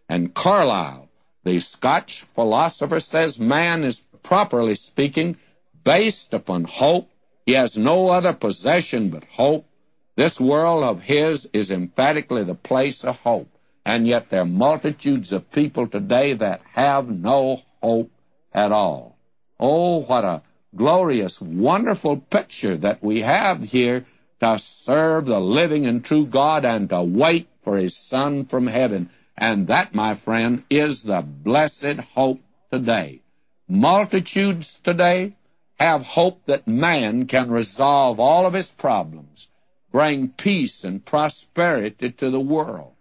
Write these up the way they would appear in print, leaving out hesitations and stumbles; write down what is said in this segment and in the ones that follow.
And Carlyle, the Scotch philosopher, says man is, properly speaking, based upon hope. He has no other possession but hope. This world of his is emphatically the place of hope. And yet there are multitudes of people today that have no hope at all. Oh, what a glorious, wonderful picture that we have here to serve the living and true God and to wait for his Son from heaven. And that, my friend, is the blessed hope today. Multitudes today have hope that man can resolve all of his problems, bring peace and prosperity to the world.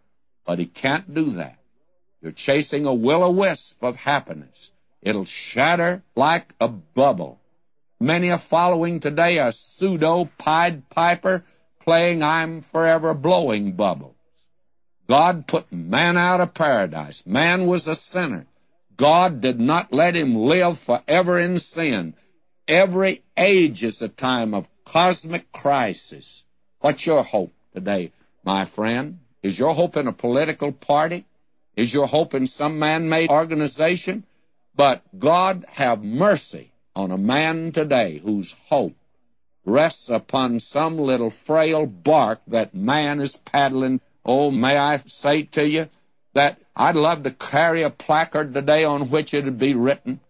But he can't do that. You're chasing a will-o-wisp of happiness. It'll shatter like a bubble. Many are following today a pseudo-Pied Piper playing I'm forever blowing bubbles. God put man out of paradise. Man was a sinner. God did not let him live forever in sin. Every age is a time of cosmic crisis. What's your hope today, my friend? Is your hope in a political party? Is your hope in some man-made organization? But God have mercy on a man today whose hope rests upon some little frail bark that man is paddling. Oh, may I say to you that I'd love to carry a placard today on which it would be written,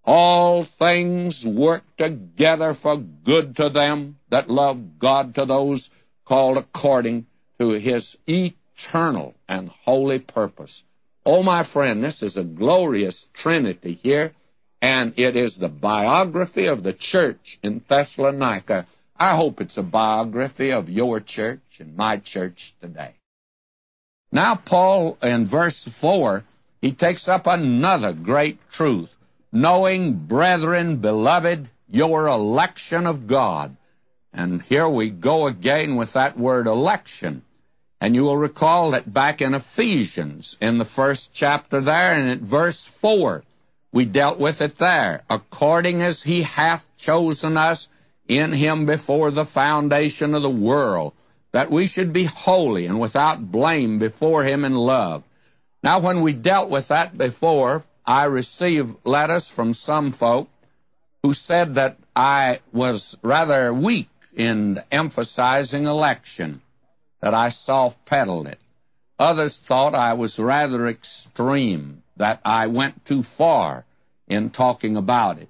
all things work together for good to them that love God, to those called according to his eternal and holy purpose. Oh, my friend, this is a glorious trinity here, and it is the biography of the church in Thessalonica. I hope it's a biography of your church and my church today. Now, Paul, in verse 4, he takes up another great truth. Knowing, brethren, beloved, your election of God. And here we go again with that word election. And you will recall that back in Ephesians, in the first chapter there, and at verse 4, we dealt with it there. According as he hath chosen us in him before the foundation of the world, that we should be holy and without blame before him in love. Now, when we dealt with that before, I received letters from some folk who said that I was rather weak in emphasizing election, that I soft-pedaled it. Others thought I was rather extreme, that I went too far in talking about it.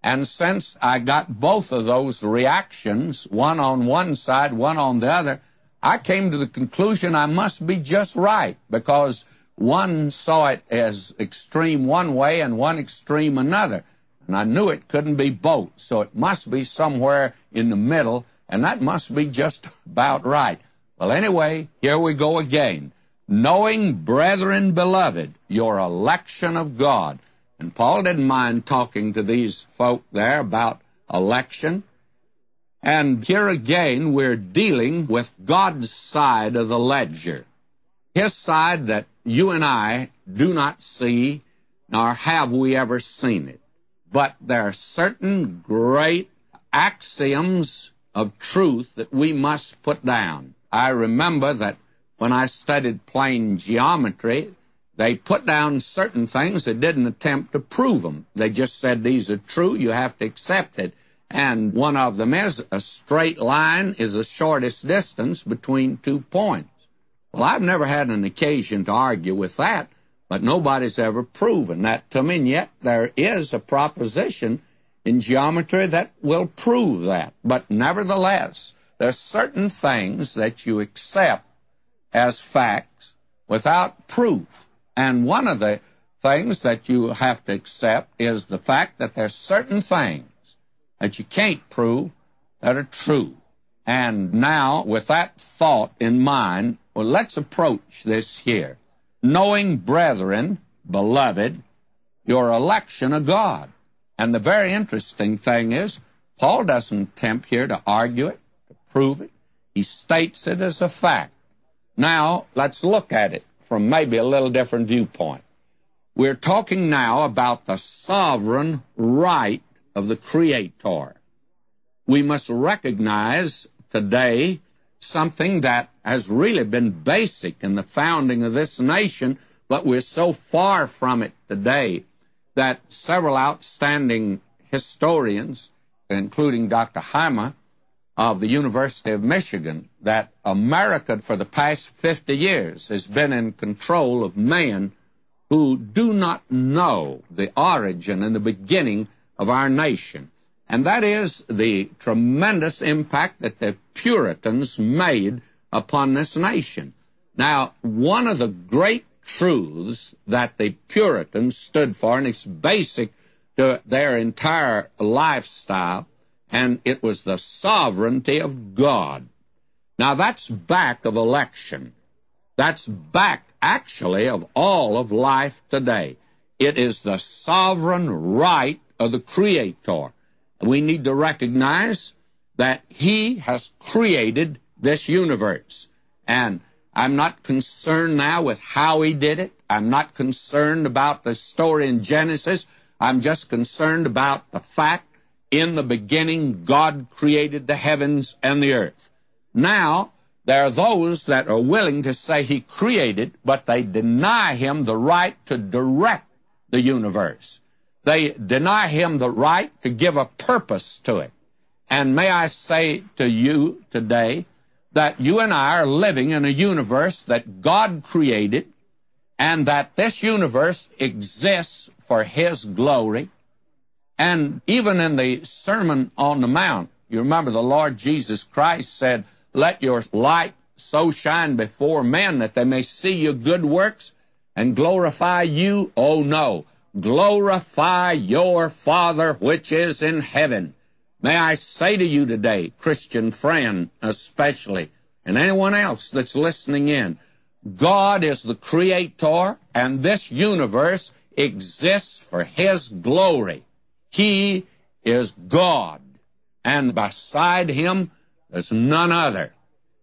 And since I got both of those reactions, one on one side, one on the other, I came to the conclusion I must be just right, because one saw it as extreme one way and one extreme another. And I knew it couldn't be both, so it must be somewhere in the middle, and that must be just about right. Well, anyway, here we go again. Knowing, brethren, beloved, your election of God. And Paul didn't mind talking to these folk there about election. And here again, we're dealing with God's side of the ledger. His side that you and I do not see, nor have we ever seen it. But there are certain great axioms of truth that we must put down. I remember that when I studied plane geometry, they put down certain things. They didn't attempt to prove them. They just said, these are true, you have to accept it. And one of them is, a straight line is the shortest distance between 2 points. Well, I've never had an occasion to argue with that, but nobody's ever proven that to me, and yet there is a proposition in geometry that will prove that. But nevertheless, there's certain things that you accept as facts without proof. And one of the things that you have to accept is the fact that there's certain things that you can't prove that are true. And now, with that thought in mind, well, let's approach this here. Knowing, brethren, beloved, your election of God. And the very interesting thing is, Paul doesn't attempt here to argue it, to prove it. He states it as a fact. Now, let's look at it from maybe a little different viewpoint. We're talking now about the sovereign right of the Creator. We must recognize today something that has really been basic in the founding of this nation, But we're so far from it today that several outstanding historians, including Dr. Heimer of the University of Michigan, that America for the past 50 years has been in control of men who do not know the origin and the beginning of our nation. And that is the tremendous impact that the Puritans made upon this nation. Now, one of the great truths that the Puritans stood for, and it's basic to their entire lifestyle, and it was the sovereignty of God. Now, that's back of election. That's back, actually, of all of life today. It is the sovereign right of the Creator. We need to recognize that He has created this universe. And I'm not concerned now with how He did it. I'm not concerned about the story in Genesis. I'm just concerned about the fact, in the beginning, God created the heavens and the earth. Now, there are those that are willing to say He created, but they deny Him the right to direct the universe. They deny Him the right to give a purpose to it. And may I say to you today that you and I are living in a universe that God created, and that this universe exists for His glory. And even in the Sermon on the Mount, you remember the Lord Jesus Christ said, "Let your light so shine before men that they may see your good works and glorify you." Oh no, glorify your Father which is in heaven. May I say to you today, Christian friend especially, and anyone else that's listening in, God is the Creator, and this universe exists for His glory. He is God, and beside Him there's none other.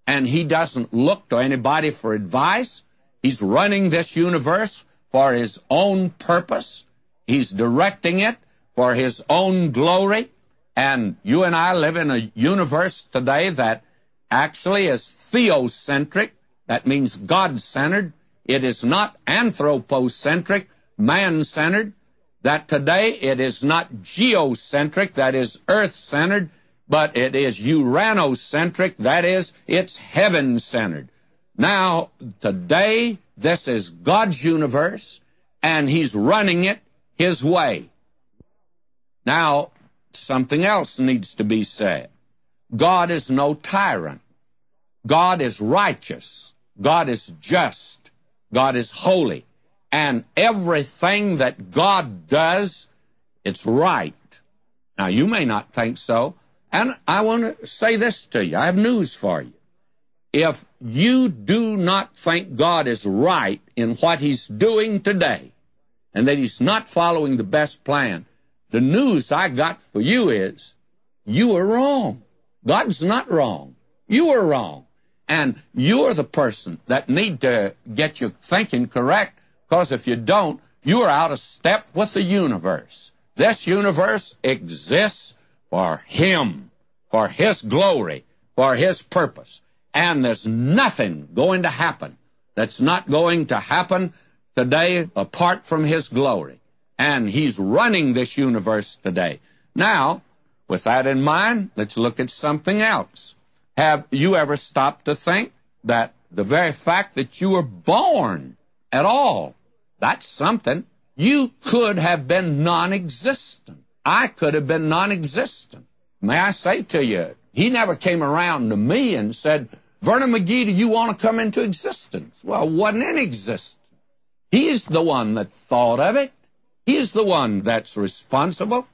And He doesn't look to anybody for advice. He's running this universe for His own purpose. He's directing it for His own glory. And you and I live in a universe today that actually is theocentric. That means God-centered. It is not anthropocentric, man-centered. That today it is not geocentric, that is earth-centered, but it is uranocentric, that is, it's heaven-centered. Now, today, this is God's universe, and He's running it His way. Now, something else needs to be said. God is no tyrant. God is righteous. God is just. God is holy. And everything that God does, it's right. Now, you may not think so, and I want to say this to you. I have news for you. If you do not think God is right in what He's doing today, and that He's not following the best plan, the news I got for you is, you are wrong. God's not wrong. You are wrong. And you're the person that need to get your thinking correct, because if you don't, you're out of step with the universe. This universe exists for Him, for His glory, for His purpose. And there's nothing going to happen that's not going to happen today apart from His glory. And He's running this universe today. Now, with that in mind, let's look at something else. Have you ever stopped to think that the very fact that you were born at all, that's something? You could have been non-existent. I could have been non-existent. May I say to you, He never came around to me and said, "Vernon McGee, do you want to come into existence?" Well, it wasn't in existence. He's the one that thought of it. He's the one that's responsible.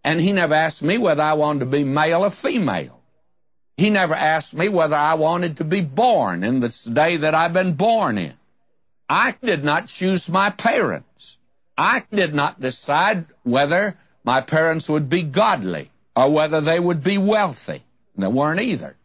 And He never asked me whether I wanted to be male or female. He never asked me whether I wanted to be born in this day that I've been born in. I did not choose my parents. I did not decide whether my parents would be godly or whether they would be wealthy. They weren't either.